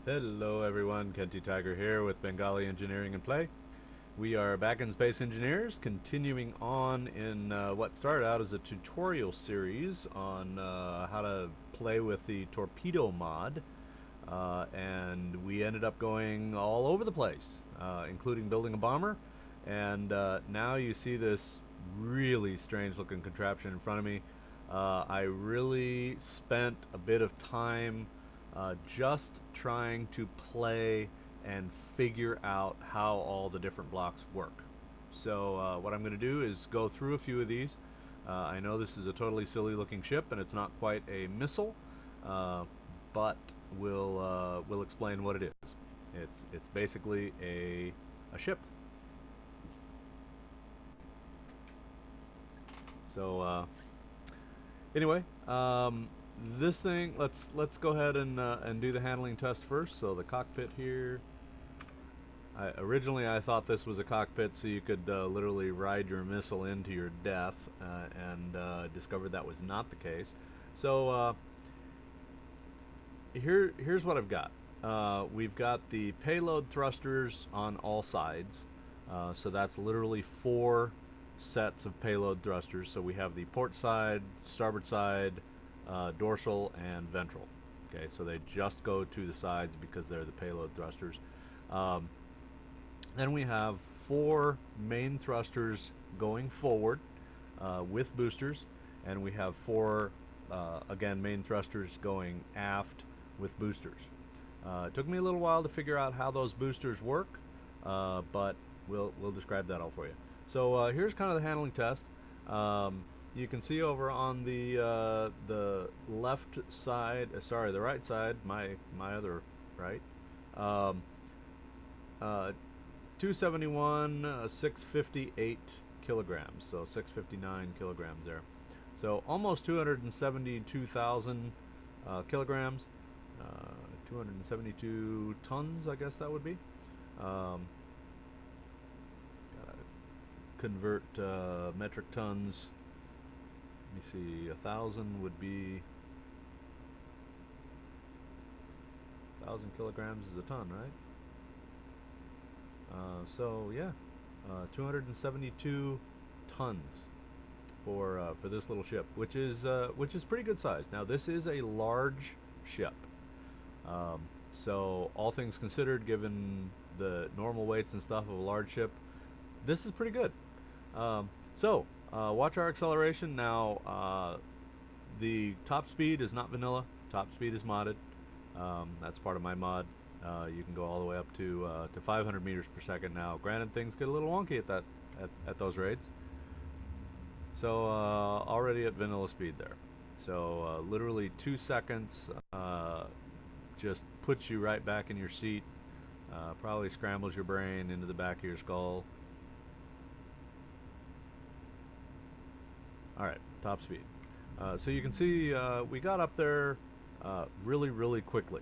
Hello everyone, Kenty Tiger here with Bengali Engineering and Play. We are back in Space Engineers, continuing on in what started out as a tutorial series on how to play with the Torpedo mod, and we ended up going all over the place, including building a bomber, and now you see this really strange looking contraption in front of me. I really spent a bit of time just trying to play and figure out how all the different blocks work. So what I'm going to do is go through a few of these. I know this is a totally silly looking ship and it's not quite a missile, but we'll explain what it is. It's basically a ship. So anyway, this thing, let's go ahead and do the handling test first. So the cockpit here. Originally I thought this was a cockpit so you could literally ride your missile into your death, and discovered that was not the case. So here's what I've got. We've got the payload thrusters on all sides. So that's literally 4 sets of payload thrusters. So we have the port side, starboard side, dorsal, and ventral. Okay, so they just go to the sides because they're the payload thrusters. Then we have 4 main thrusters going forward with boosters, and we have 4 again main thrusters going aft with boosters. It took me a little while to figure out how those boosters work, but we'll describe that all for you. So here's kind of the handling test. You can see over on the left side, sorry, the right side, my other right, 271, 658 kilograms, so 659 kilograms there. So almost 272,000 kilograms, 272 tons, I guess that would be. Gotta convert metric tons. Let me see, 1,000 would be 1,000 kilograms is a ton, right? So yeah, 272 tons for this little ship, which is pretty good size. Now this is a large ship, so all things considered, given the normal weights and stuff of a large ship, this is pretty good. So watch our acceleration now. The top speed is not vanilla. Top speed is modded. That's part of my mod. You can go all the way up to 500 meters per second now. Granted, things get a little wonky at those rates. So already at vanilla speed there. So literally 2 seconds just puts you right back in your seat. Probably scrambles your brain into the back of your skull. Alright, top speed. So you can see we got up there really quickly.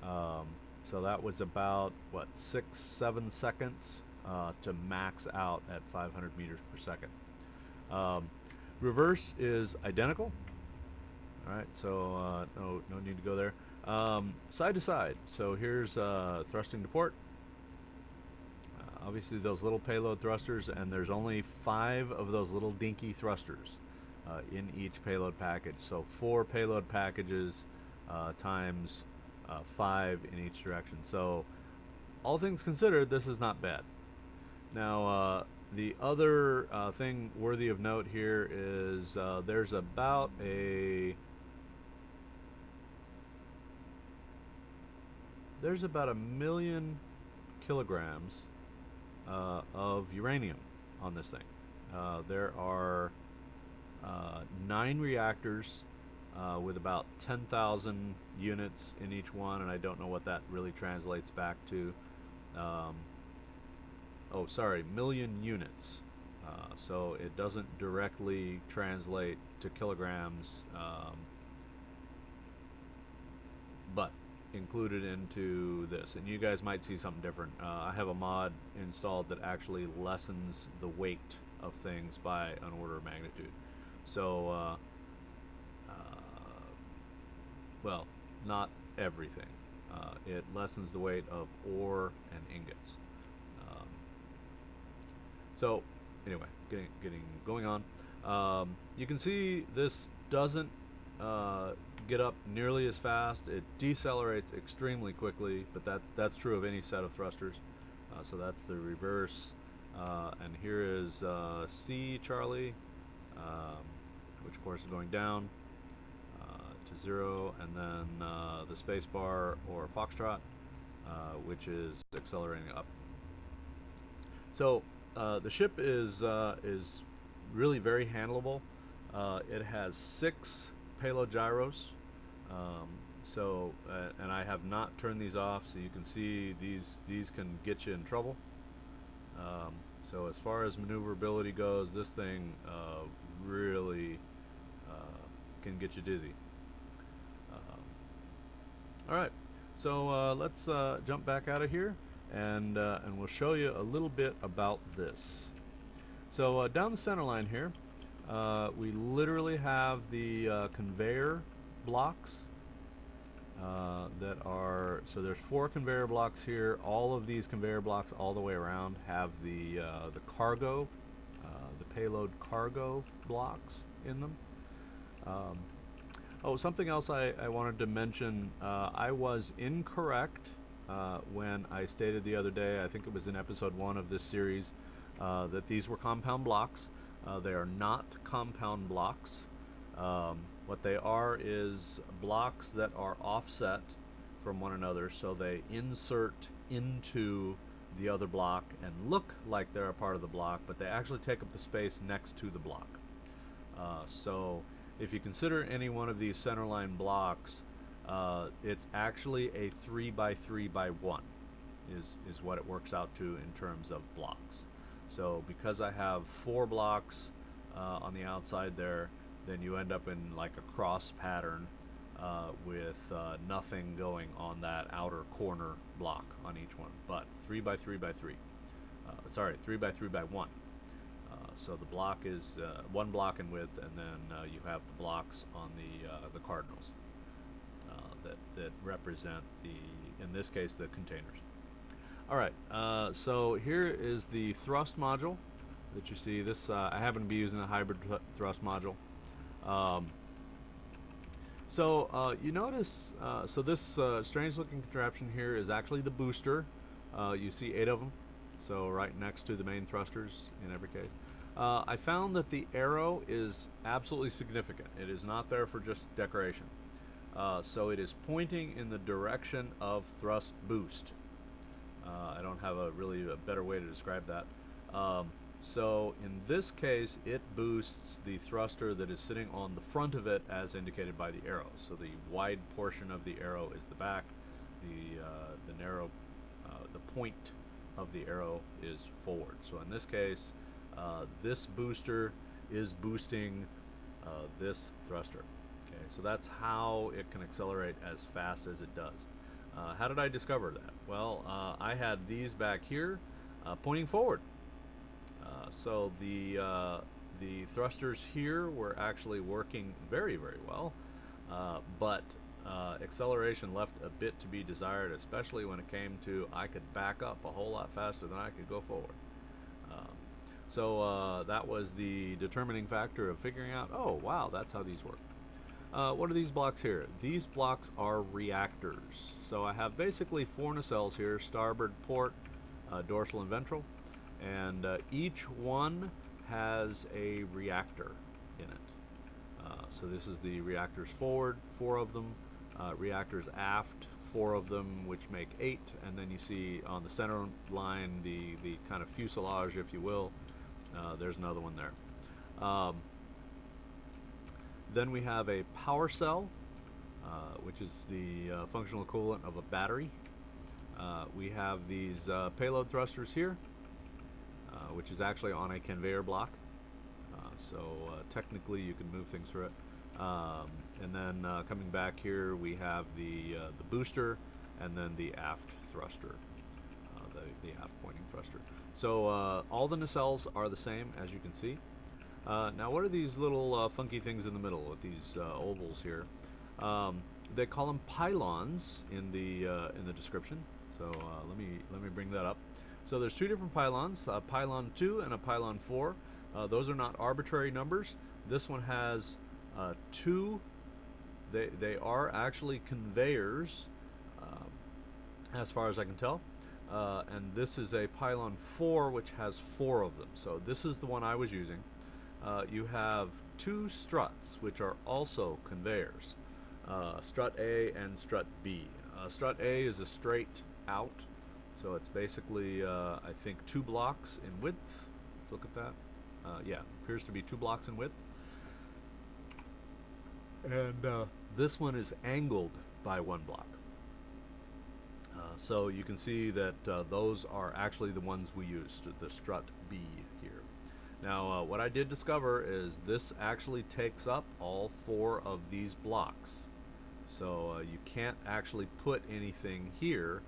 So that was about, what, 6-7 seconds to max out at 500 meters per second. Reverse is identical. Alright, so no need to go there. Side to side, so here's thrusting to port. Obviously those little payload thrusters, and there's only 5 of those little dinky thrusters in each payload package. So 4 payload packages times 5 in each direction. So all things considered, this is not bad. Now the other thing worthy of note here is there's about a million kilograms of uranium on this thing. There are 9 reactors with about 10,000 units in each one, and I don't know what that really translates back to. Oh, sorry, million units. So it doesn't directly translate to kilograms, but included into this. And you guys might see something different. I have a mod installed that actually lessens the weight of things by an order of magnitude. So well, not everything. It lessens the weight of ore and ingots. Um, so anyway, going on. You can see this doesn't get up nearly as fast. It decelerates extremely quickly, but that's true of any set of thrusters. So that's the reverse. And here is C Charlie, which of course is going down to 0, and then the space bar or foxtrot, which is accelerating up. So the ship is really very handleable. It has 6 payload gyros. And I have not turned these off, so you can see these can get you in trouble. So as far as maneuverability goes, this thing really can get you dizzy. All right, so let's jump back out of here, and we'll show you a little bit about this. So down the center line here, we literally have the conveyor blocks that are, so there's 4 conveyor blocks here. All of these conveyor blocks all the way around have the cargo, the payload cargo blocks in them. Oh, something else I wanted to mention. I was incorrect when I stated the other day, I think it was in episode 1 of this series, that these were compound blocks. They are not compound blocks. What they are is blocks that are offset from one another, so they insert into the other block and look like they're a part of the block, but they actually take up the space next to the block. So if you consider any one of these centerline blocks, it's actually a 3x3x1 is what it works out to in terms of blocks. So because I have 4 blocks on the outside there, then you end up in like a cross pattern with nothing going on that outer corner block on each one, but 3x3x3. Sorry, 3x3x1. So the block is 1 block in width, and then you have the blocks on the cardinals that represent in this case, the containers. All right, so here is the thrust module that you see. This I happen to be using a hybrid thrust module. You notice, so this strange looking contraption here is actually the booster. You see 8 of them, so right next to the main thrusters in every case. I found that the arrow is absolutely significant. It is not there for just decoration. So it is pointing in the direction of thrust boost. I don't have a better way to describe that. So in this case, it boosts the thruster that is sitting on the front of it as indicated by the arrow. So the wide portion of the arrow is the back. The narrow, the point of the arrow is forward. So in this case, this booster is boosting this thruster. Okay, so that's how it can accelerate as fast as it does. How did I discover that? Well, I had these back here pointing forward. So the thrusters here were actually working very, very well, but acceleration left a bit to be desired, especially when it came to I could back up a whole lot faster than I could go forward. So that was the determining factor of figuring out, oh wow, that's how these work. What are these blocks here? These blocks are reactors. So I have basically 4 nacelles here, starboard, port, dorsal, and ventral. And each one has a reactor in it. So this is the reactors forward, 4 of them, reactors aft, 4 of them, which make 8, and then you see on the center line the kind of fuselage, if you will. There's another one there. Then we have a power cell, which is the functional equivalent of a battery. We have these payload thrusters here, which is actually on a conveyor block. So technically you can move things through it. And then coming back here we have the booster, and then the aft thruster, the aft pointing thruster. So all the nacelles are the same, as you can see. Now what are these little funky things in the middle with these ovals here? They call them pylons in the description. So let me bring that up. So there's two different pylons, a pylon 2 and a pylon 4. Those are not arbitrary numbers. This one has two. They are actually conveyors, as far as I can tell. And this is a pylon 4, which has 4 of them. So this is the one I was using. You have two struts, which are also conveyors. Strut A and strut B. Strut A is a straight out, so it's basically, I think, 2 blocks in width. Let's look at that. Yeah, appears to be 2 blocks in width. And this one is angled by 1 block. So you can see that those are actually the ones we used, the strut B here. Now, what I did discover is this actually takes up all 4 of these blocks. So you can't actually put anything here.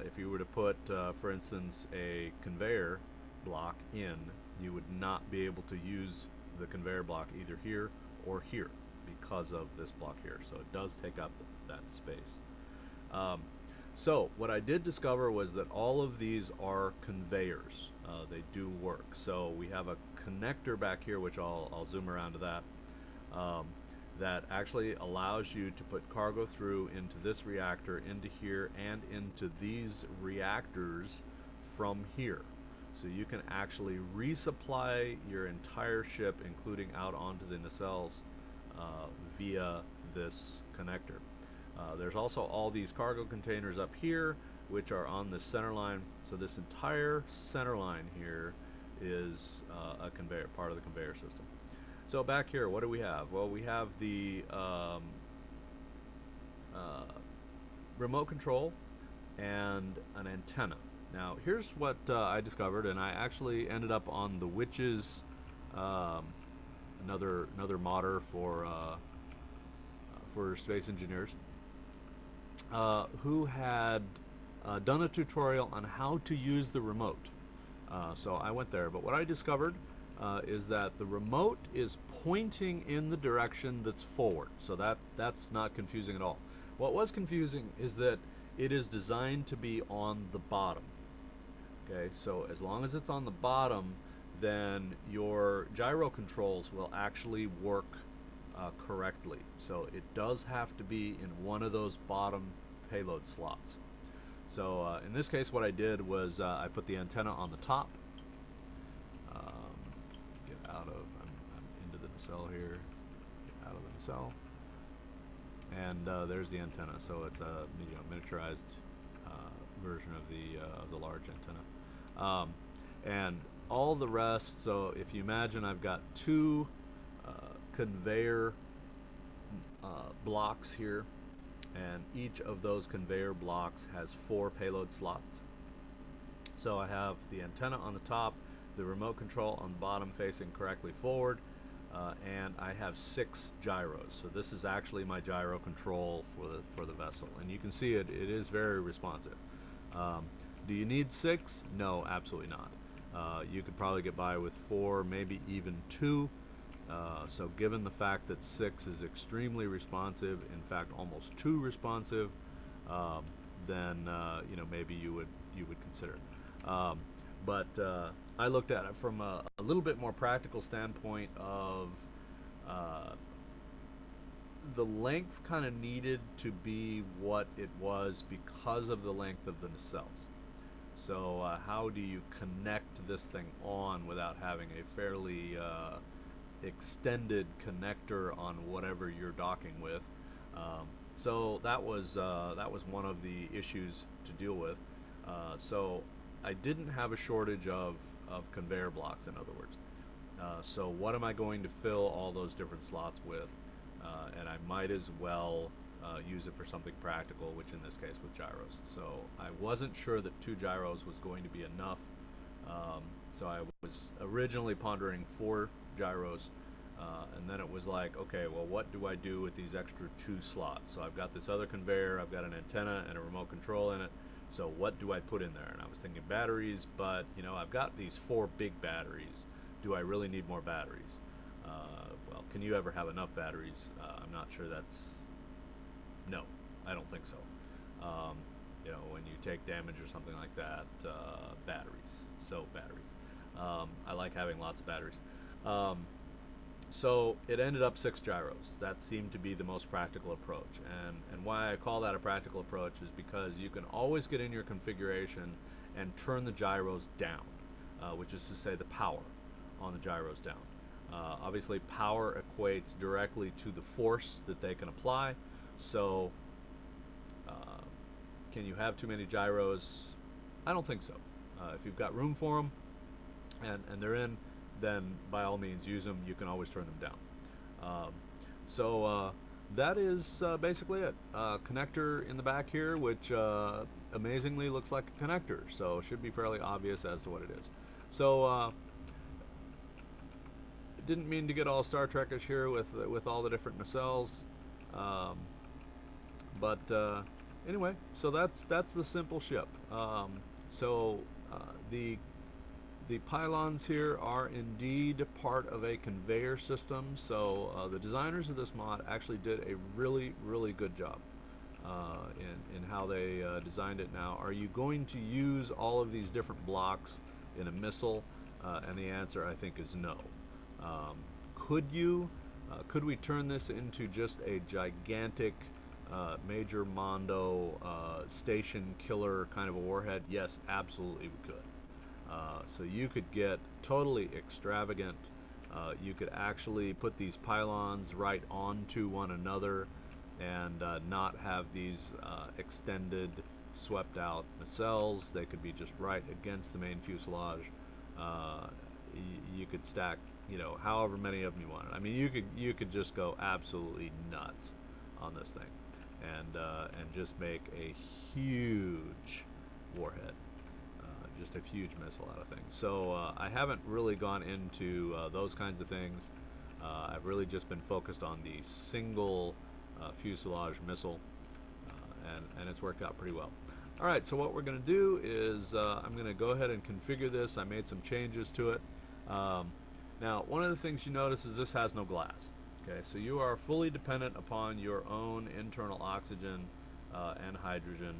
If you were to put, for instance, a conveyor block in, you would not be able to use the conveyor block either here or here because of this block here. So it does take up that space. So what I did discover was that all of these are conveyors. They do work. So we have a connector back here, which I'll zoom around to that, that actually allows you to put cargo through into this reactor, into here, and into these reactors from here. So you can actually resupply your entire ship, including out onto the nacelles, via this connector. There's also all these cargo containers up here, which are on the center line. So this entire center line here is a conveyor, part of the conveyor system. So back here, what do we have? Well, we have the remote control and an antenna. Now, here's what I discovered, and I actually ended up on the Witch's, another modder for space engineers, who had done a tutorial on how to use the remote. So I went there, but what I discovered is that the remote is pointing in the direction that's forward. So that's not confusing at all. What was confusing is that it is designed to be on the bottom. Okay, so as long as it's on the bottom, then your gyro controls will actually work correctly. So it does have to be in one of those bottom payload slots. So in this case, what I did was I put the antenna on the top. Get out of, I'm into the nacelle here. Get out of the nacelle. And there's the antenna. So it's a miniaturized version of the large antenna. And all the rest. So if you imagine, I've got 2 conveyor blocks here, and each of those conveyor blocks has 4 payload slots. So I have the antenna on the top, the remote control on the bottom facing correctly forward, and I have 6 gyros. So this is actually my gyro control for the vessel, and you can see it is very responsive. Do you need 6? No, absolutely not. You could probably get by with 4, maybe even 2. So given the fact that 6 is extremely responsive, in fact almost too responsive, then maybe you would consider it. But I looked at it from a little bit more practical standpoint of the length kind of needed to be what it was because of the length of the nacelles. So how do you connect this thing on without having a fairly extended connector on whatever you're docking with? So that was one of the issues to deal with. So I didn't have a shortage of conveyor blocks, in other words. So what am I going to fill all those different slots with? And I might as well use it for something practical, which in this case with gyros. So I wasn't sure that 2 gyros was going to be enough. So I was originally pondering 4 gyros, and then it was like, okay, well, what do I do with these extra 2 slots? So I've got this other conveyor, I've got an antenna and a remote control in it, so what do I put in there? And I was thinking batteries, but I've got these 4 big batteries. Do I really need more batteries? Well, can you ever have enough batteries? I'm not sure that's No, I don't think so. You know, when you take damage or something like that, batteries. So batteries. I like having lots of batteries. Um, so it ended up 6 gyros. That seemed to be the most practical approach. And why I call that a practical approach is because you can always get in your configuration and turn the gyros down, which is to say the power on the gyros down. Obviously, power equates directly to the force that they can apply. So, can you have too many gyros? I don't think so. If you've got room for them and they're in, then by all means use them. You can always turn them down. That is basically it. Connector in the back here, which amazingly looks like a connector, so it should be fairly obvious as to what it is. So didn't mean to get all Star Trekish here with all the different nacelles, but anyway, so that's the simple ship. The pylons here are indeed part of a conveyor system, so the designers of this mod actually did a really good job in how they designed it. Now, are you going to use all of these different blocks in a missile? And the answer, I think, is no. Could you? Could we turn this into just a gigantic Major Mondo station killer kind of a warhead? Yes, absolutely we could. So you could get totally extravagant. You could actually put these pylons right onto one another and not have these extended, swept out nacelles. They could be just right against the main fuselage. You could stack, you know, however many of them you wanted. I mean, you could just go absolutely nuts on this thing, and just make a huge warhead, just a huge missile out of things. So I haven't really gone into those kinds of things. I've really just been focused on the single fuselage missile, and it's worked out pretty well. Alright, so what we're going to do is I'm going to go ahead and configure this. I made some changes to it. Now, one of the things you notice is this has no glass. Okay, so you are fully dependent upon your own internal oxygen and hydrogen.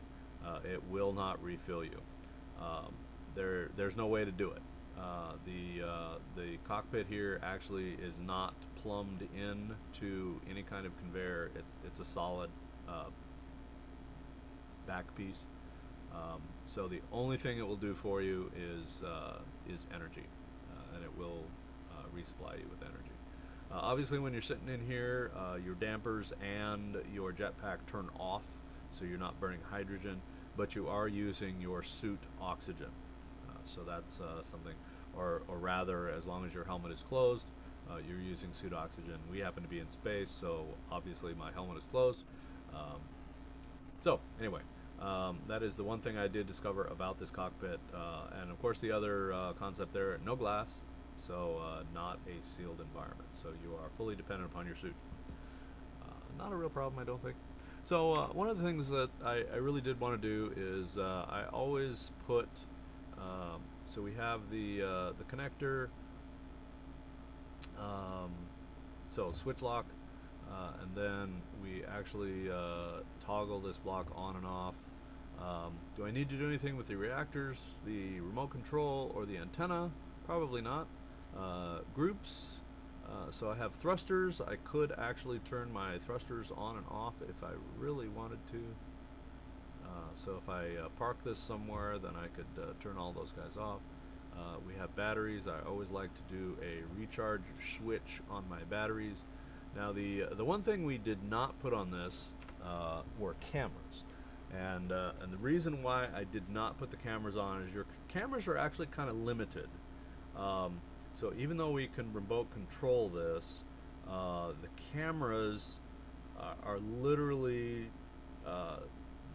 It will not refill you. There's no way to do it. The cockpit here actually is not plumbed in to any kind of conveyor. It's a solid back piece. So the only thing it will do for you is energy, and it will resupply you with energy. Obviously, when you're sitting in here, your dampers and your jetpack turn off, so you're not burning hydrogen, but you are using your suit oxygen. So that's something, or rather, as long as your helmet is closed, you're using suit oxygen. We happen to be in space, so obviously my helmet is closed. So anyway, that is the one thing I did discover about this cockpit, and of course the other concept there, no glass, so not a sealed environment, so you are fully dependent upon your suit. Not a real problem, I don't think. So one of the things that I really did want to do is I always put, so we have the connector, so switch lock, and then we actually toggle this block on and off. Do I need to do anything with the reactors, the remote control, or the antenna? Probably not. Groups, so I have thrusters. I could actually turn my thrusters on and off if I really wanted to. So if I park this somewhere, then I could turn all those guys off. We have batteries. I always like to do a recharge switch on my batteries. Now the one thing we did not put on this were cameras, and the reason why I did not put the cameras on is your cameras are actually kind of limited. So even though we can remote control this, the cameras are literally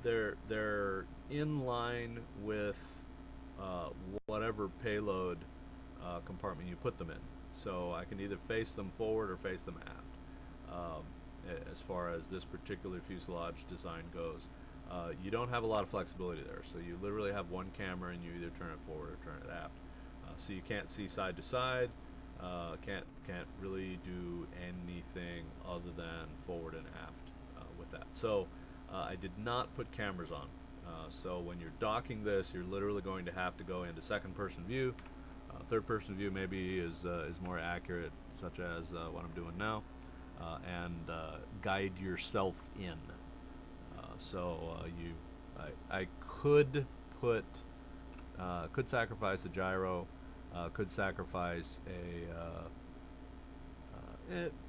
they're in line with whatever payload compartment you put them in. So I can either face them forward or face them aft. As far as this particular fuselage design goes, you don't have a lot of flexibility there. So you literally have one camera, and you either turn it forward or turn it aft. So you can't see side to side. Can't really do anything other than forward and aft with that. So I did not put cameras on. So when you're docking this, you're literally going to have to go into second-person view. Third-person view maybe is more accurate, such as what I'm doing now, and guide yourself in. I could put could sacrifice a gyro, could sacrifice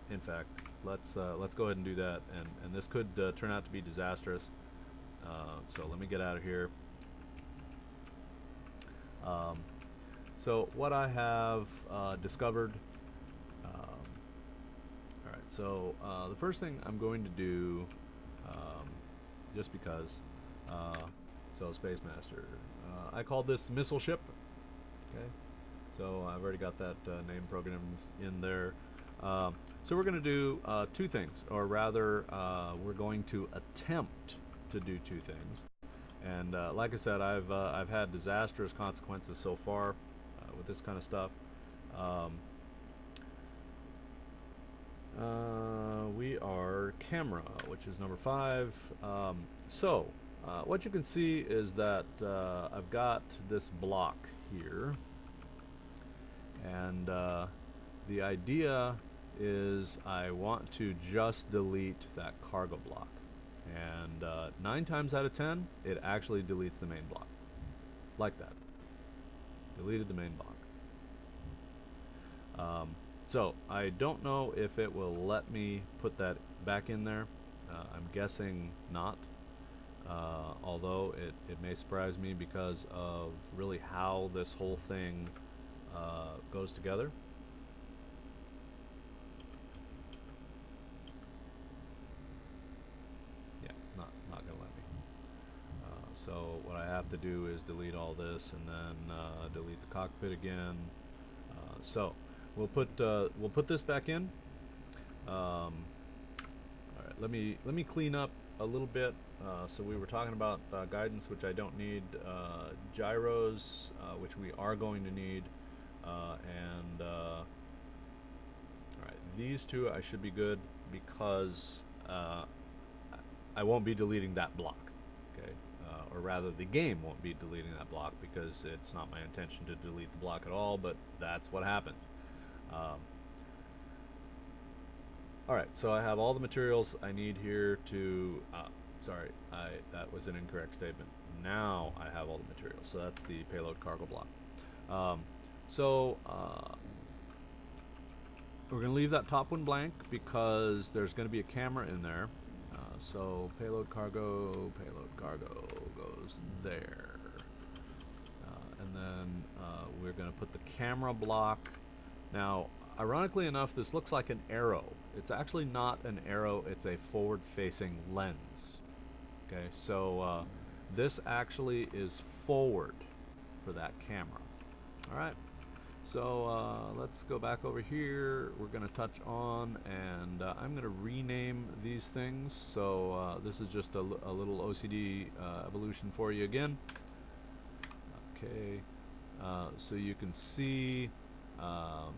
in fact, let's go ahead and do that, and this could turn out to be disastrous. So let me get out of here. So what I have discovered. Alright, so the first thing I'm going to do, just because, so Space Master, I called this missile ship. Okay, so I've already got that name programmed in there. So we're going to do two things, or rather, we're going to attempt to do two things. And like I said, I've had disastrous consequences so far with this kind of stuff. We are camera, which is number 5. So what you can see is that I've got this block here, and the idea is I want to just delete that cargo block, and 9 times out of 10 it actually deletes the main block, like that. Deleted the main block. So I don't know if it will let me put that back in there. I'm guessing not, although it may surprise me because of really how this whole thing goes together. Yeah, not gonna let me. So what I have to do is delete all this, and then delete the cockpit again. So we'll put this back in. All right, let me clean up a little bit. So we were talking about guidance, which I don't need, gyros, which we are going to need, and all right, these two I should be good because I won't be deleting that block. Okay, or rather, the game won't be deleting that block because it's not my intention to delete the block at all. But that's what happened. Alright, so I have all the materials I need here to, sorry, that was an incorrect statement. Now I have all the materials, so that's the payload cargo block. We're going to leave that top one blank because there's going to be a camera in there. So payload cargo goes there. And then we're going to put the camera block. Now, ironically enough, this looks like an arrow. It's actually not an arrow, it's a forward-facing lens. Okay, so this actually is forward for that camera. Alright, so let's go back over here. We're going to touch on, and I'm going to rename these things. So this is just a little OCD evolution for you again. Okay, so you can see 9.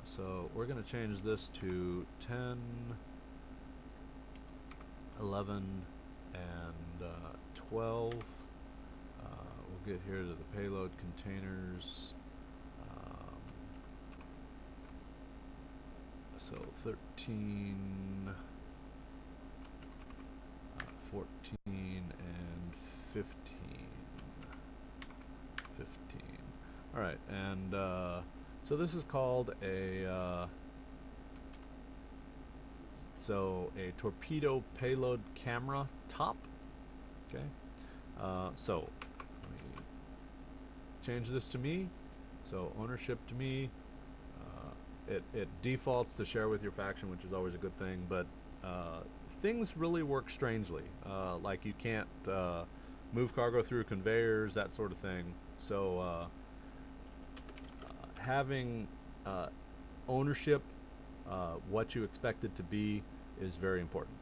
So we're going to change this to 10, 11, and 12. We'll get here to the payload containers. So 13, 14, and 15. 15. All right, and so this is called a torpedo payload camera top. Okay, so let me change this to me. So ownership to me. It defaults to share with your faction, which is always a good thing, but things really work strangely. Like you can't move cargo through conveyors, that sort of thing. So having ownership, what you expect it to be, is very important.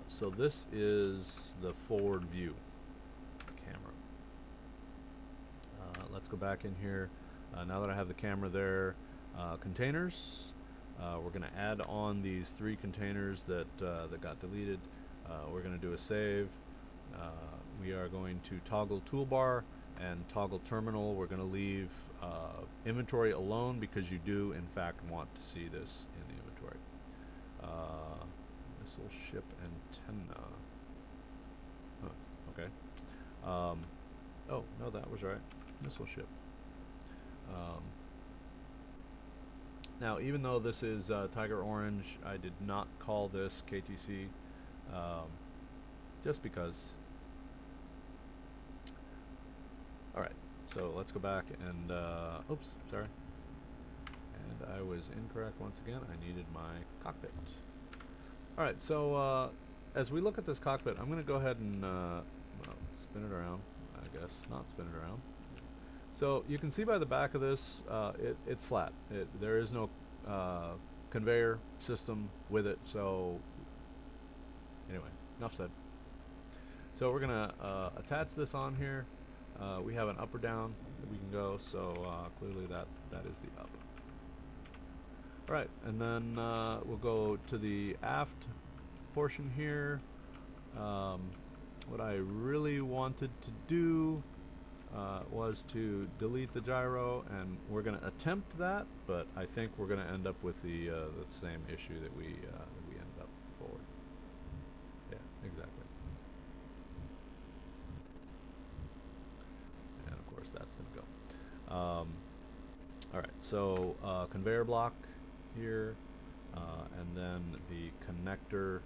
So this is the forward view camera. Let's go back in here. Now that I have the camera there, containers, We're going to add on these 3 containers that got deleted. We're going to do a save. We are going to toggle toolbar and toggle terminal. We're going to leave inventory alone because you do in fact want to see this in the inventory. Missile ship antenna. Huh, okay. Oh, no, that was right. Missile ship. Now, even though this is Tiger Orange, I did not call this KTC, just because. Alright, so let's go back and, oops, sorry. And I was incorrect once again. I needed my cockpit. Alright, so as we look at this cockpit, I'm going to go ahead and well, spin it around, I guess. Not spin it around. So you can see by the back of this, it's flat. There is no conveyor system with it. So anyway, enough said. So we're gonna attach this on here. We have an up or down that we can go. So clearly that is the up. All right, and then we'll go to the aft portion here. What I really wanted to do was to delete the gyro, and we're going to attempt that, but I think we're going to end up with the same issue that we ended up forward. Yeah, exactly. And of course that's going to go. All right, so conveyor block here, and then the connector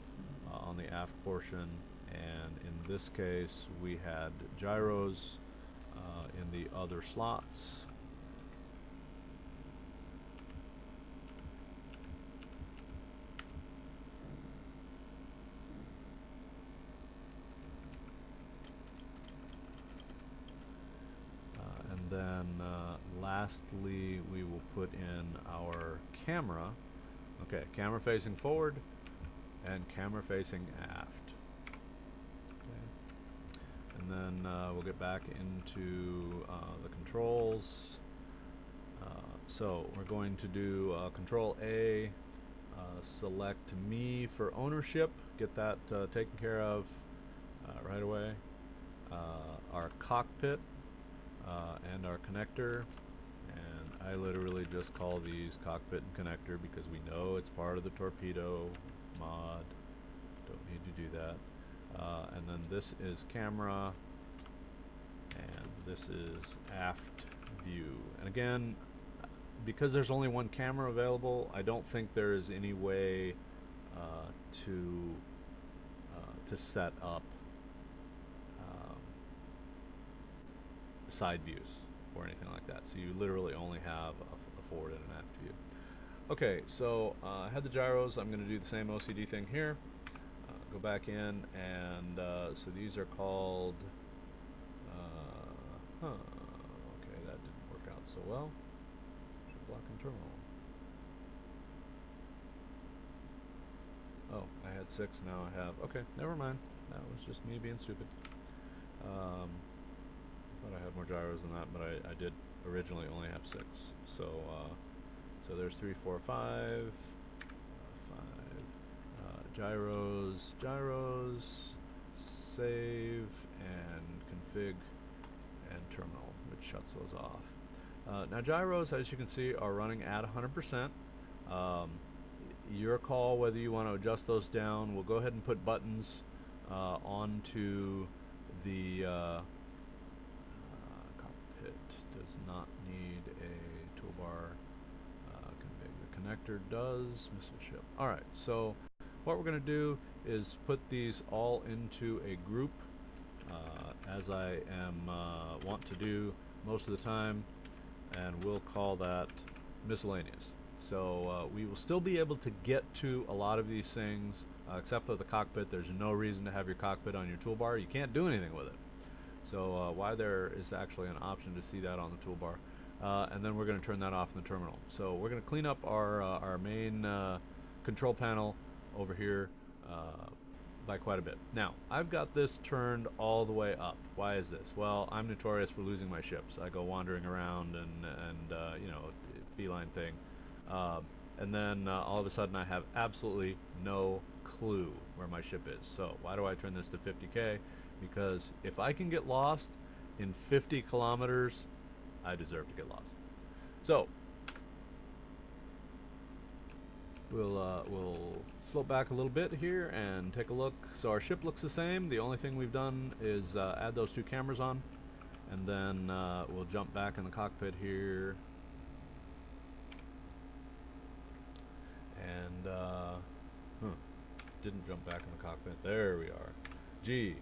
on the aft portion, and in this case we had gyros in the other slots. And then lastly we will put in our camera. Okay, camera facing forward and camera facing aft. And then we'll get back into the controls. So we're going to do Control A, select me for ownership, get that taken care of right away. Our cockpit and our connector, and I literally just call these cockpit and connector because we know it's part of the torpedo mod. Don't need to do that. And then this is camera, and this is aft view. And again, because there's only one camera available, I don't think there is any way to set up side views or anything like that. So you literally only have a forward and an aft view. Okay, so I had the gyros. I'm going to do the same OCD thing here. Go back in, and so these are called okay, that didn't work out so well. Block and terminal. Oh, I had 6, now I have, okay, never mind, that was just me being stupid. I thought I had more gyros than that, but I did originally only have 6. So so there's 3, 4, 5 gyros, save, and config, and terminal, which shuts those off. Now gyros, as you can see, are running at 100%. Your call whether you want to adjust those down. We'll go ahead and put buttons onto the cockpit. Does not need a toolbar. Config. The connector does. Missile ship. Alright, so what we're going to do is put these all into a group, as I am want to do most of the time, and we'll call that miscellaneous. So we will still be able to get to a lot of these things, except for the cockpit. There's no reason to have your cockpit on your toolbar. You can't do anything with it. So why there is actually an option to see that on the toolbar. And then we're going to turn that off in the terminal. So we're going to clean up our main control panel over here by quite a bit. Now, I've got this turned all the way up. Why is this? Well, I'm notorious for losing my ships. I go wandering around and you know, feline thing. and then all of a sudden I have absolutely no clue where my ship is. So why do I turn this to 50K? Because if I can get lost in 50 kilometers, I deserve to get lost. So we'll slope back a little bit here and take a look. So our ship looks the same. The only thing we've done is add those two cameras on, and then we'll jump back in the cockpit here. And didn't jump back in the cockpit. There we are. Gee.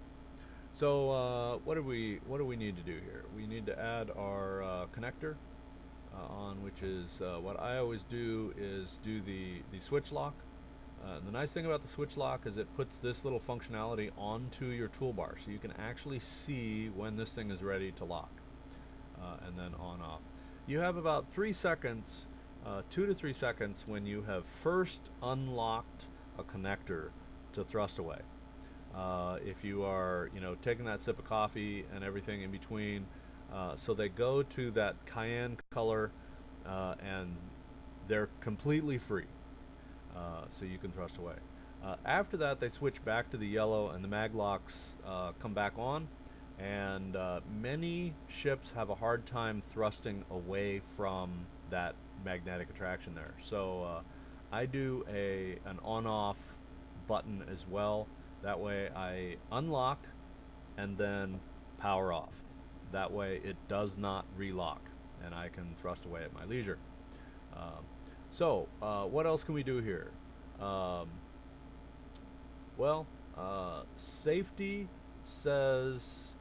So what do we need to do here? We need to add our connector on, which is what I always do is do the switch lock. The nice thing about the switch lock is it puts this little functionality onto your toolbar, so you can actually see when this thing is ready to lock, and then on off. You have about 3 seconds, 2 to 3 seconds, when you have first unlocked a connector to thrust away. If you are, taking that sip of coffee and everything in between, so they go to that cayenne color, and they're completely free, so you can thrust away. After that, they switch back to the yellow, and the mag locks come back on, and many ships have a hard time thrusting away from that magnetic attraction there. So I do an on-off button as well. That way I unlock and then power off. That way it does not relock, and I can thrust away at my leisure. So what else can we do here? Safety says,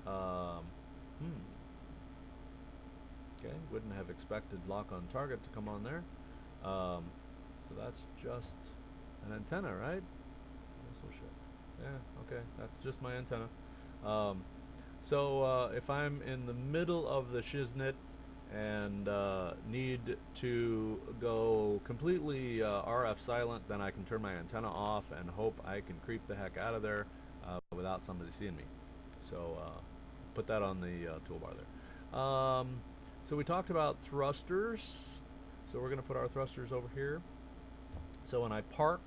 okay, wouldn't have expected lock on target to come on there. So that's just an antenna, right? Missile ship. Yeah, okay, that's just my antenna. So if I'm in the middle of the shiznit and need to go completely RF silent, then I can turn my antenna off and hope I can creep the heck out of there without somebody seeing me. So put that on the toolbar there. So we talked about thrusters. So we're going to put our thrusters over here. So when I park,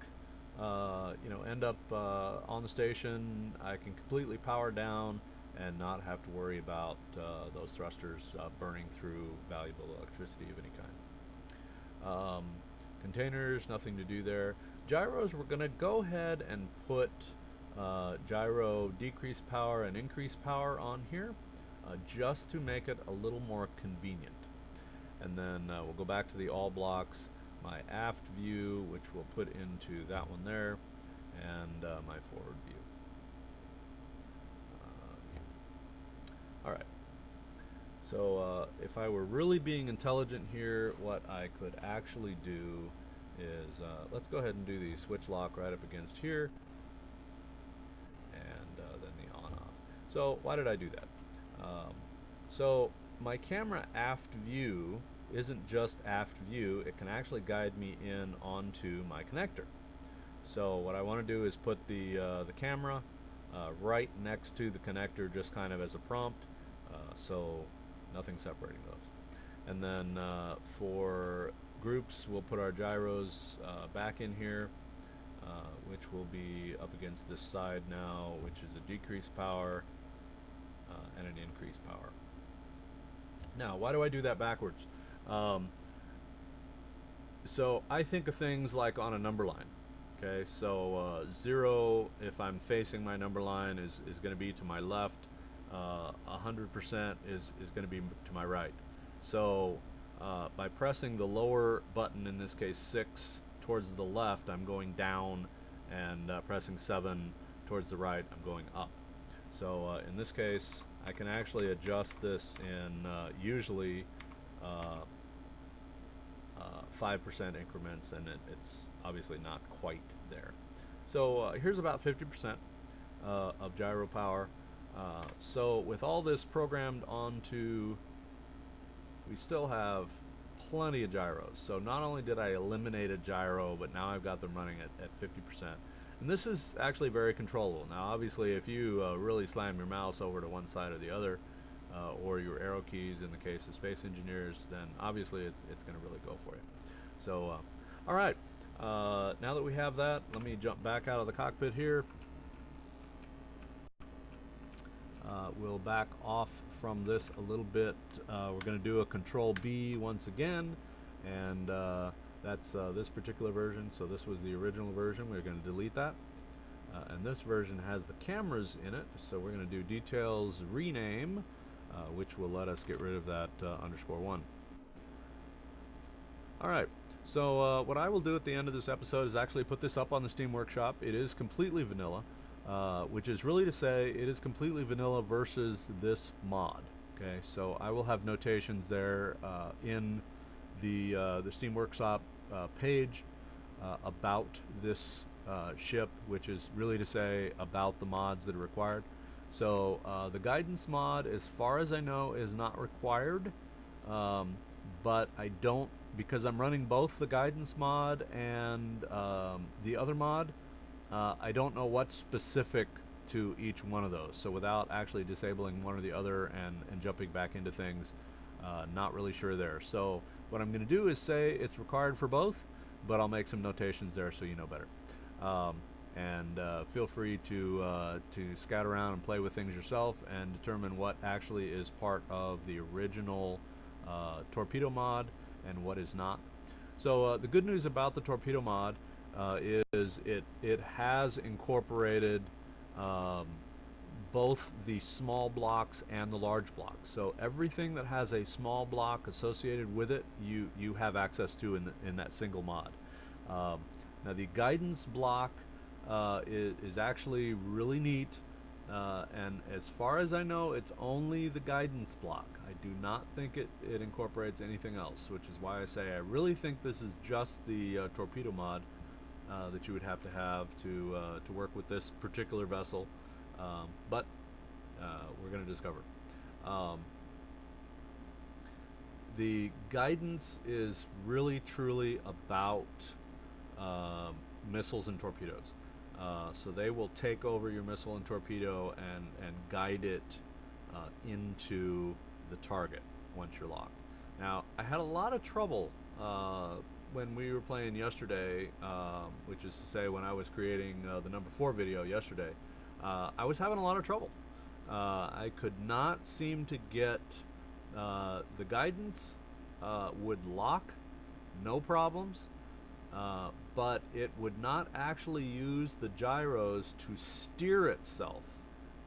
end up on the station, I can completely power down and not have to worry about those thrusters burning through valuable electricity of any kind. Containers, nothing to do there. Gyros, we're going to go ahead and put gyro decrease power and increase power on here, just to make it a little more convenient. And then we'll go back to the all blocks, my aft view, which we'll put into that one there, and my forward view. Alright, so if I were really being intelligent here, what I could actually do is, let's go ahead and do the switch lock right up against here, and then the on-off. So why did I do that? So my camera aft view isn't just aft view, it can actually guide me in onto my connector. So what I want to do is put the camera right next to the connector, just kind of as a prompt, so nothing separating those. And then for groups, we'll put our gyros back in here, which will be up against this side now, which is a decreased power and an increased power. Now, why do I do that backwards? So I think of things like on a number line. Okay, so 0, if I'm facing my number line, is going to be to my left. 100% is going to be to my right. So by pressing the lower button, in this case 6, towards the left, I'm going down, and pressing 7 towards the right, I'm going up. So in this case, I can actually adjust this in usually 5% increments, and it's obviously not quite there. So here's about 50% of gyro power. So with all this programmed onto, we still have plenty of gyros. So not only did I eliminate a gyro, but now I've got them running at 50%. And this is actually very controllable. Now obviously if you really slam your mouse over to one side or the other, or your arrow keys in the case of space engineers, then obviously it's going to really go for you. So Alright, now that we have that, let me jump back out of the cockpit here. We'll back off from this a little bit. We're going to do a Control B once again, and that's this particular version. So this was the original version. We're going to delete that. And this version has the cameras in it, so we're going to do details rename, which will let us get rid of that _1. Alright, so what I will do at the end of this episode is actually put this up on the Steam Workshop. It is completely vanilla, which is really to say it is completely vanilla versus this mod. Okay, so I will have notations there in the Steam Workshop page about this ship, which is really to say about the mods that are required. So the guidance mod, as far as I know, is not required, but I don't, because I'm running both the guidance mod and the other mod, I don't know what's specific to each one of those. So without actually disabling one or the other and jumping back into things, not really sure there. So what I'm going to do is say it's required for both, but I'll make some notations there so you know better. Feel free to scout around and play with things yourself and determine what actually is part of the original torpedo mod and what is not. So the good news about the torpedo mod is it has incorporated both the small blocks and the large blocks. So everything that has a small block associated with it, you have access to in that single mod. Now the guidance block is actually really neat, and as far as I know, it's only the guidance block. I do not think it incorporates anything else, which is why I say I really think this is just the torpedo mod that you would have to work with this particular vessel, but we're going to discover. The guidance is really truly about missiles and torpedoes. So they will take over your missile and torpedo and guide it into the target once you're locked. Now, I had a lot of trouble when we were playing yesterday, which is to say when I was creating the number 4 video yesterday. I was having a lot of trouble. I could not seem to get the guidance would lock, no problems. But it would not actually use the gyros to steer itself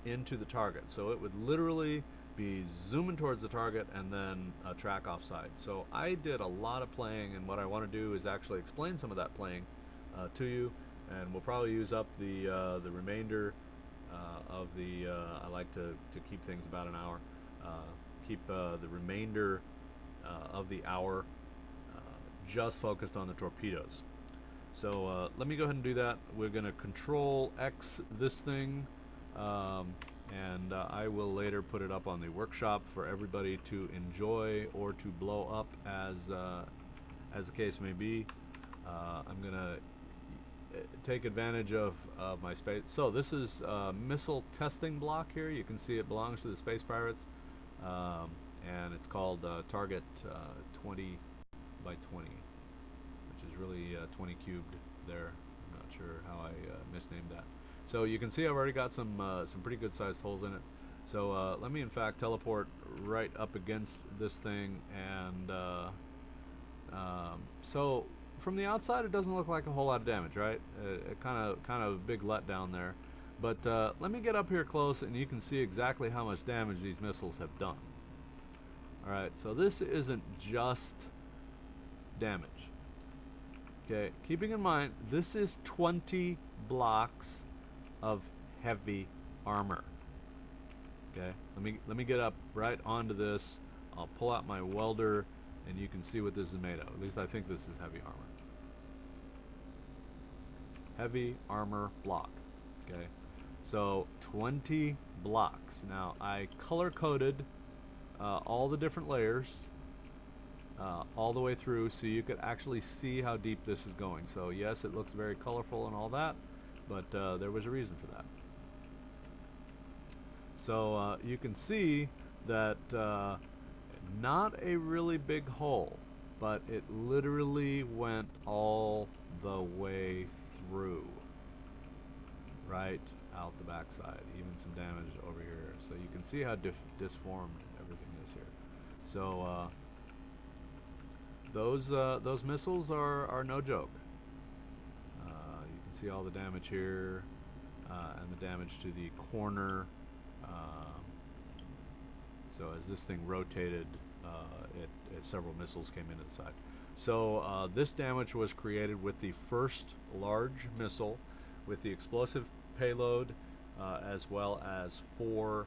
into the target. So it would literally be zooming towards the target and then track offside. So I did a lot of playing, and what I want to do is actually explain some of that playing to you, and we'll probably use up the remainder of the, I like to keep things about an hour, keep the remainder of the hour just focused on the torpedoes. So let me go ahead and do that. We're going to Control X this thing, and I will later put it up on the workshop for everybody to enjoy or to blow up as the case may be. I'm going to take advantage of my space. So this is missile testing block here. You can see it belongs to the Space Pirates, and it's called Target 20 by 20, which is really 20 cubed there. I'm not sure how I misnamed that. So you can see I've already got some pretty good sized holes in it. So let me in fact teleport right up against this thing, and so from the outside it doesn't look like a whole lot of damage, right? It kind of a big letdown there. But let me get up here close and you can see exactly how much damage these missiles have done. Alright, so this isn't just damage. Okay, keeping in mind this is 20 blocks of heavy armor. Okay, let me get up right onto this. I'll pull out my welder and you can see what this is made of. At least I think this is heavy armor. Heavy armor block. Okay, so 20 blocks. Now I color coded all the different layers all the way through so you could actually see how deep this is going. So yes, it looks very colorful and all that, but there was a reason for that. So you can see that not a really big hole. but it literally went all the way through, right out the backside. Even some damage over here. So you can see how disformed everything is here. So those missiles are no joke. You can see all the damage here, and the damage to the corner. So as this thing rotated, several missiles came into the side. So this damage was created with the first large missile, with the explosive payload, as well as 4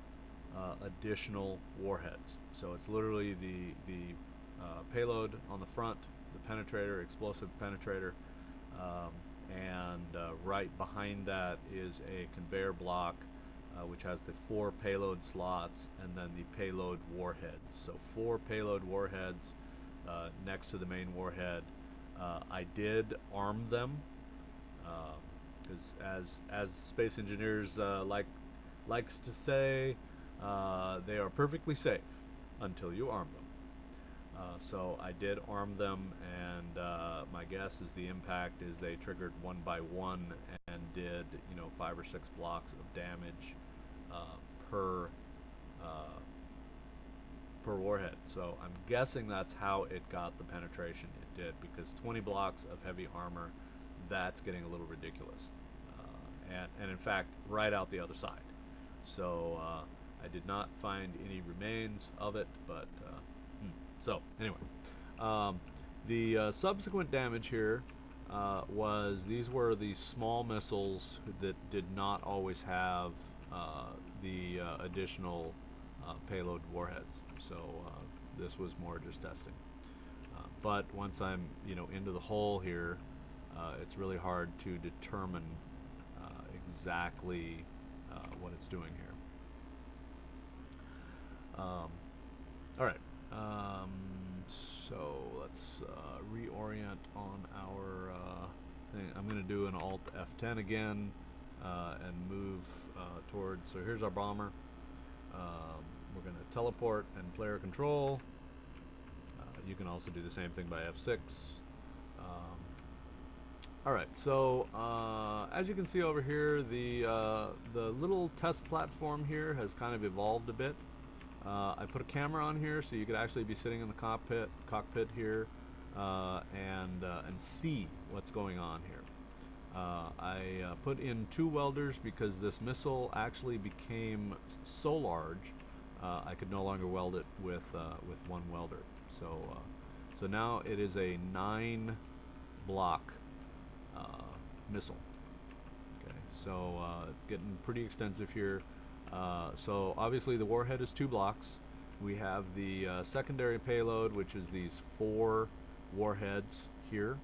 additional warheads. So it's literally the payload on the front, the penetrator, explosive penetrator, and right behind that is a conveyor block, which has the 4 payload slots and then the payload warheads. So 4 payload warheads next to the main warhead. I did arm them, because as space engineers likes to say, they are perfectly safe until you arm them. So I did arm them, and my guess is the impact is they triggered one by one and did 5 or 6 blocks of damage per warhead. So I'm guessing that's how it got the penetration it did, because 20 blocks of heavy armor, that's getting a little ridiculous. And in fact, right out the other side. So I did not find any remains of it, but so anyway, the subsequent damage here was, these were the small missiles that did not always have the additional payload warheads. So this was more just testing. But once I'm into the hole here, it's really hard to determine exactly what it's doing here. All right. So let's reorient on our thing. I'm going to do an Alt F10 again and move towards. So here's our bomber. We're going to teleport and player control. You can also do the same thing by F6. All right. So as you can see over here, the little test platform here has kind of evolved a bit. I put a camera on here so you could actually be sitting in the cockpit here and see what's going on here. I put in 2 welders because this missile actually became so large I could no longer weld it with 1 welder. So now it is a 9 block missile. Okay, so getting pretty extensive here. So obviously the warhead is 2 blocks. We have the secondary payload, which is these 4 warheads here.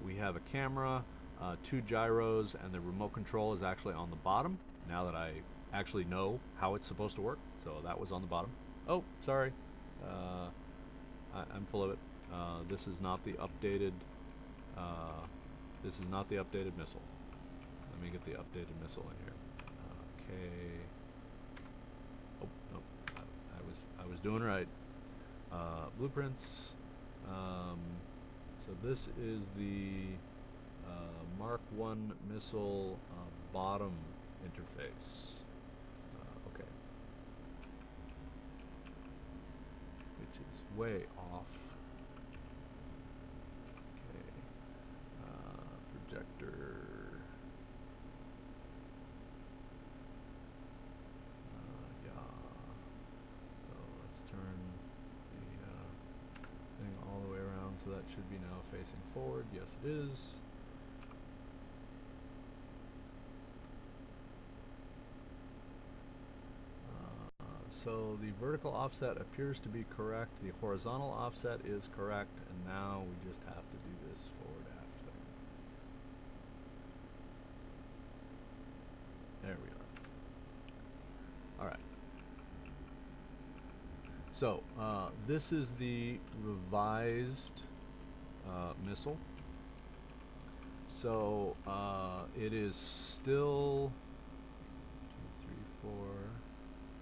We have a camera, 2 gyros, and the remote control is actually on the bottom, now that I actually know how it's supposed to work. So that was on the bottom. Oh, sorry. I'm full of it. This is not the updated missile. Let me get the updated missile in here. Okay. Oh, no. I was doing right. Blueprints. So this is the Mark 1 missile bottom interface. Okay. Which is way off. Okay. Projector. So that should be now facing forward. Yes, it is. So the vertical offset appears to be correct. The horizontal offset is correct. And now we just have to do this forward aft thing. There we are. All right. So this is the revised missile. So it is still 2, 3, 4,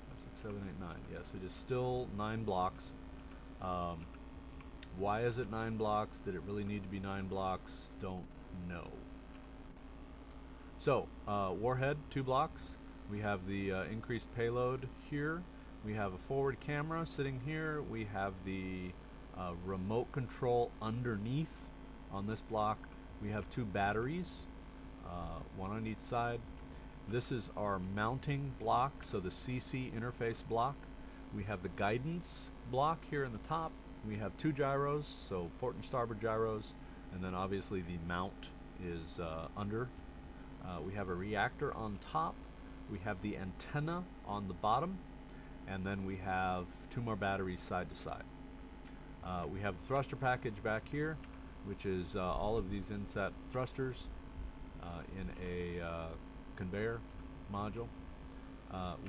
5, 6, 7, 8, 9. Yes, it is still 9 blocks. Why is it 9 blocks? Did it really need to be 9 blocks? Don't know. So, warhead, 2 blocks. We have the increased payload here. We have a forward camera sitting here. We have the remote control underneath on this block. We have 2 batteries, one on each side. This is our mounting block, so the CC interface block. We have the guidance block here in the top. We have 2 gyros, so port and starboard gyros, and then obviously the mount is under. We have a reactor on top. We have the antenna on the bottom, and then we have 2 more batteries side to side. We have the thruster package back here, which is all of these inset thrusters in a conveyor module.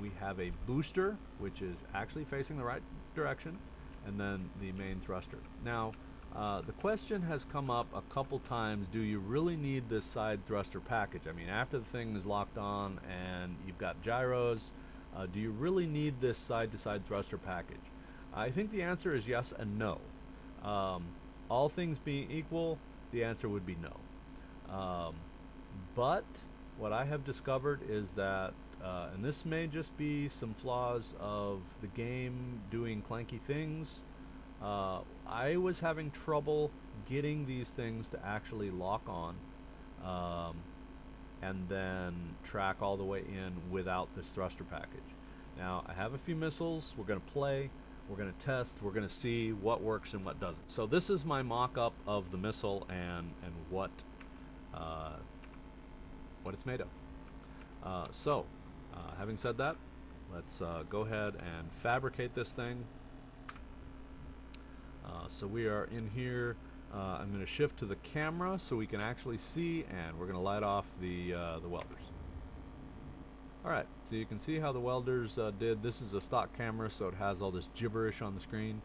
We have a booster, which is actually facing the right direction, and then the main thruster. Now, the question has come up a couple times, do you really need this side thruster package? I mean, after the thing is locked on and you've got gyros, do you really need this side-to-side thruster package? I think the answer is yes and no. All things being equal, the answer would be no. But what I have discovered is that, and this may just be some flaws of the game doing clanky things, I was having trouble getting these things to actually lock on and then track all the way in without this thruster package. Now, I have a few missiles. We're going to play, we're going to test, we're going to see what works and what doesn't. So this is my mock-up of the missile and what it's made of. Having said that, let's go ahead and fabricate this thing. So we are in here. I'm going to shift to the camera so we can actually see, and we're going to light off the welders. Alright, so you can see how the welders did. This is a stock camera, so it has all this gibberish on the screen.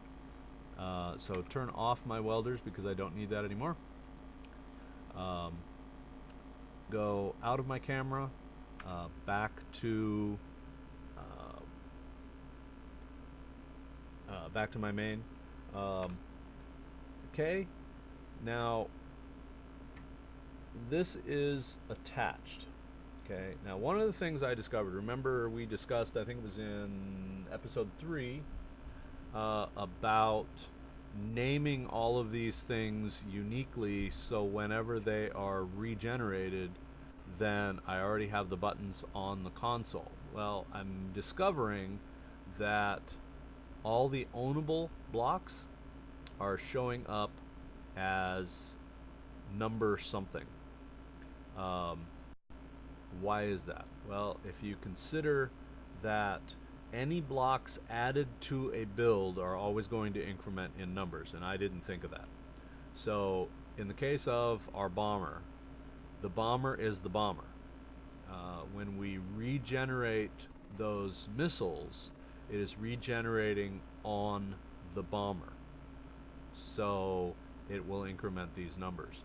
So turn off my welders because I don't need that anymore. Go out of my camera, back to my main. Okay, now this is attached. Okay, now one of the things I discovered, remember we discussed, I think it was in episode 3, about naming all of these things uniquely so whenever they are regenerated, then I already have the buttons on the console. Well, I'm discovering that all the ownable blocks are showing up as number something. Why is that? Well, if you consider that any blocks added to a build are always going to increment in numbers, and I didn't think of that. So in the case of our bomber, the bomber is the bomber. When we regenerate those missiles, it is regenerating on the bomber. So it will increment these numbers.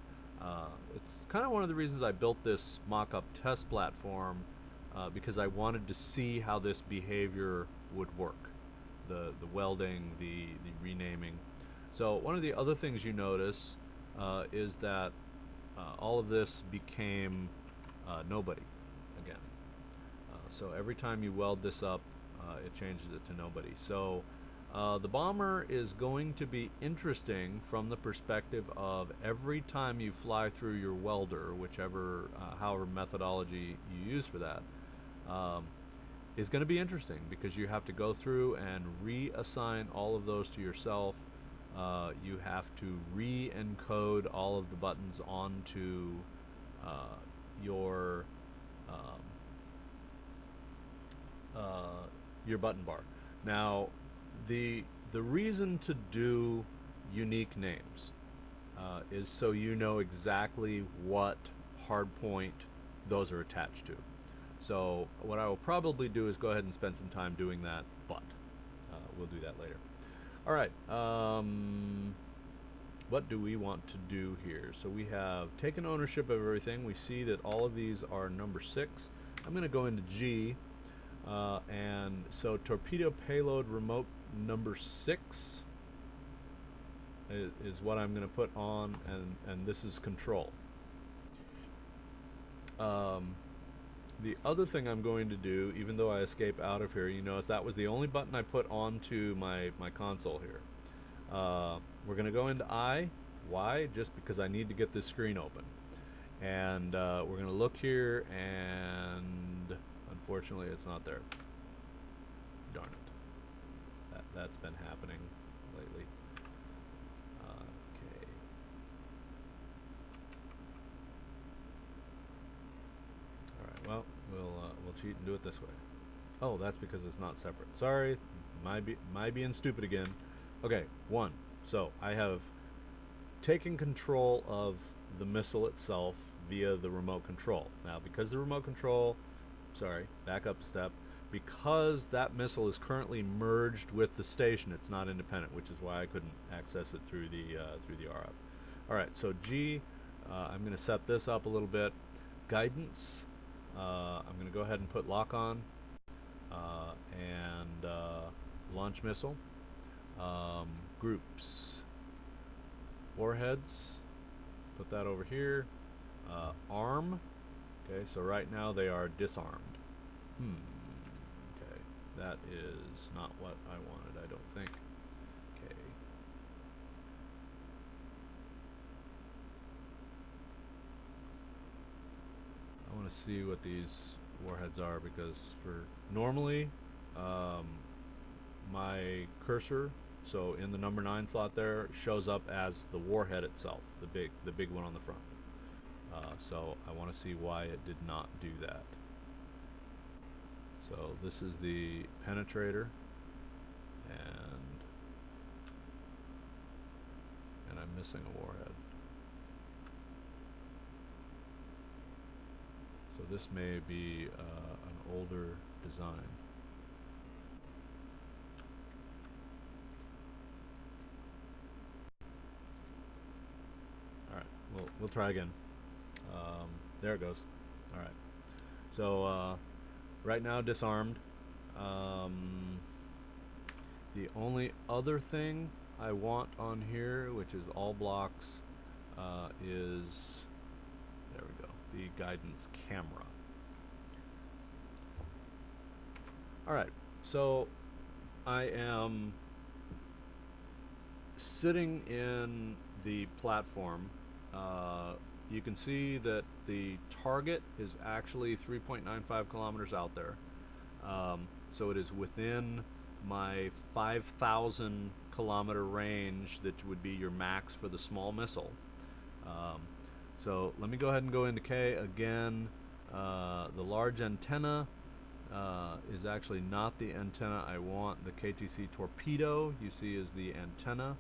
It's kind of one of the reasons I built this mock-up test platform, because I wanted to see how this behavior would work. The welding, the renaming. So one of the other things you notice is that all of this became nobody again. So every time you weld this up, it changes it to nobody. So the bomber is going to be interesting from the perspective of every time you fly through your welder, whichever, however methodology you use for that, is going to be interesting because you have to go through and reassign all of those to yourself. You have to re-encode all of the buttons onto your button bar. Now, the reason to do unique names is so you know exactly what hard point those are attached to. So what I will probably do is go ahead and spend some time doing that, but we'll do that later. All right, what do we want to do here? So we have taken ownership of everything. We see that all of these are number 6. I'm going to go into G, and so torpedo payload remote number 6. is what I'm going to put on, and this is control. The other thing I'm going to do, even though I escape out of here, you notice that was the only button I put onto my console here. We're going to go into I. Why? Just because I need to get this screen open. And we're going to look here, and unfortunately it's not there. Darn it. That's been happening lately. Okay. Alright, well, we'll cheat and do it this way. Oh, that's because it's not separate. Sorry, my being stupid again. Okay, 1. So, I have taken control of the missile itself via the remote control. Now, because the remote control, sorry, back up a step, because that missile is currently merged with the station, it's not independent, which is why I couldn't access it through the RF. All right, so G, I'm going to set this up a little bit. Guidance, I'm going to go ahead and put lock on, and launch missile. Groups, warheads, put that over here. Arm, okay, so right now they are disarmed. Okay, that is not what I wanted, I don't think. Okay. I want to see what these warheads are, because for normally my cursor, so in the number 9 slot there, shows up as the warhead itself, the big one on the front. So I want to see why it did not do that. So this is the Penetrator, and I'm missing a warhead. So this may be an older design. Alright, we'll try again. There it goes. Alright. So right now disarmed. The only other thing I want on here, which is all blocks, is, there we go, the guidance camera. Alright, so I am sitting in the platform. You can see that the target is actually 3.95 kilometers out there. So it is within my 5,000 kilometer range that would be your max for the small missile. So let me go ahead and go into K again. The large antenna is actually not the antenna I want. The KTC Torpedo, you see, is the antenna,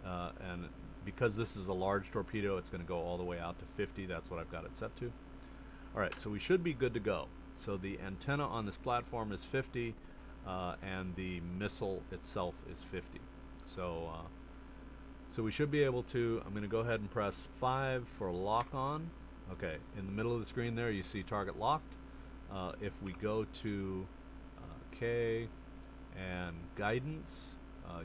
and because this is a large torpedo, it's going to go all the way out to 50. That's what I've got it set to. Alright, so we should be good to go. So the antenna on this platform is 50, and the missile itself is 50. So we should be able to, I'm going to go ahead and press 5 for lock on. Okay, in the middle of the screen there you see target locked. If we go to K and guidance,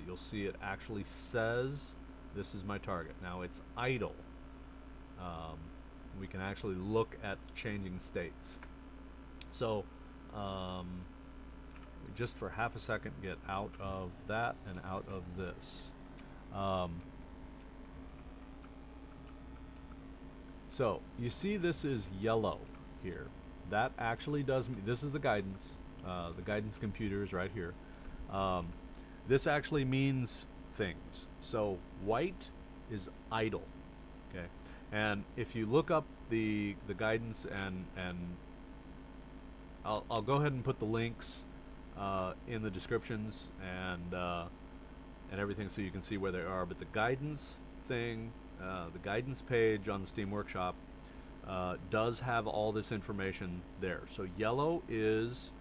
you'll see it actually says this is my target. Now it's idle. We can actually look at changing states. So just for half a second get out of that and out of this. So you see this is yellow here. That actually does mean, this is the guidance computer is right here. This actually means things. So white is idle, okay? And if you look up the guidance, and I'll go ahead and put the links in the descriptions and everything, so you can see where they are. But the guidance thing, the guidance page on the Steam Workshop does have all this information there. So yellow is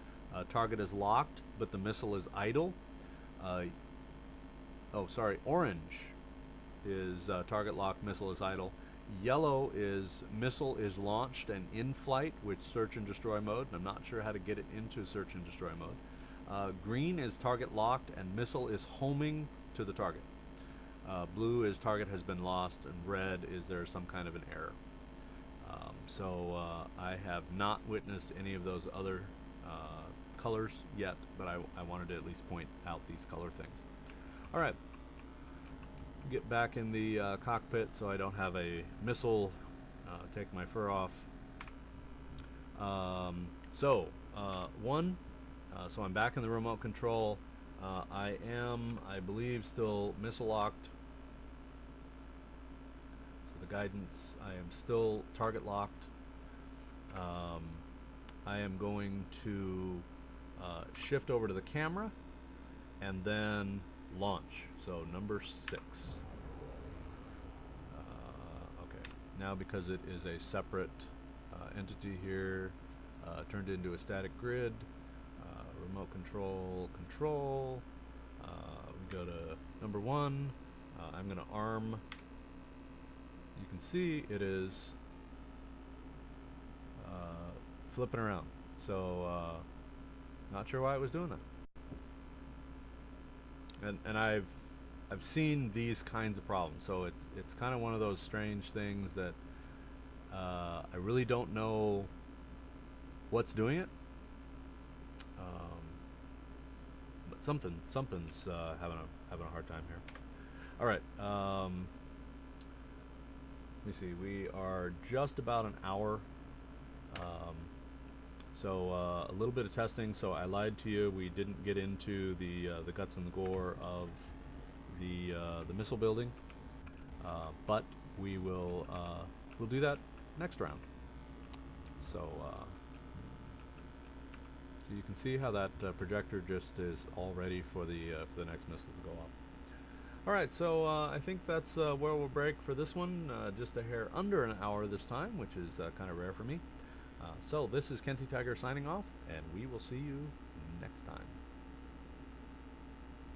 target is locked, but the missile is idle. Orange is target locked, missile is idle. Yellow is missile is launched and in flight with search and destroy mode, and I'm not sure how to get it into search and destroy mode. Green is target locked and missile is homing to the target. Blue is target has been lost, and red is there some kind of an error. I have not witnessed any of those other colors yet, but I wanted to at least point out these color things. Alright, get back in the cockpit so I don't have a missile take my fur off. So I'm back in the remote control. I am, I believe, still missile locked. So the guidance, I am still target locked. I am going to shift over to the camera and then launch. So number 6. Okay, now because it is a separate entity here, turned into a static grid, remote control, we go to number 1, I'm going to arm. You can see it is flipping around, so not sure why it was doing that. And I've seen these kinds of problems, so it's kind of one of those strange things that I really don't know what's doing it. But something's having a hard time here. All right. Let me see. We are just about an hour. A little bit of testing. So I lied to you. We didn't get into the guts and the gore of the missile building, but we'll do that next round. So you can see how that projector just is all ready for the next missile to go off. All right, so I think that's where we'll break for this one. Just a hair under an hour this time, which is kind of rare for me. So this is KTC Tiger signing off, and we will see you next time.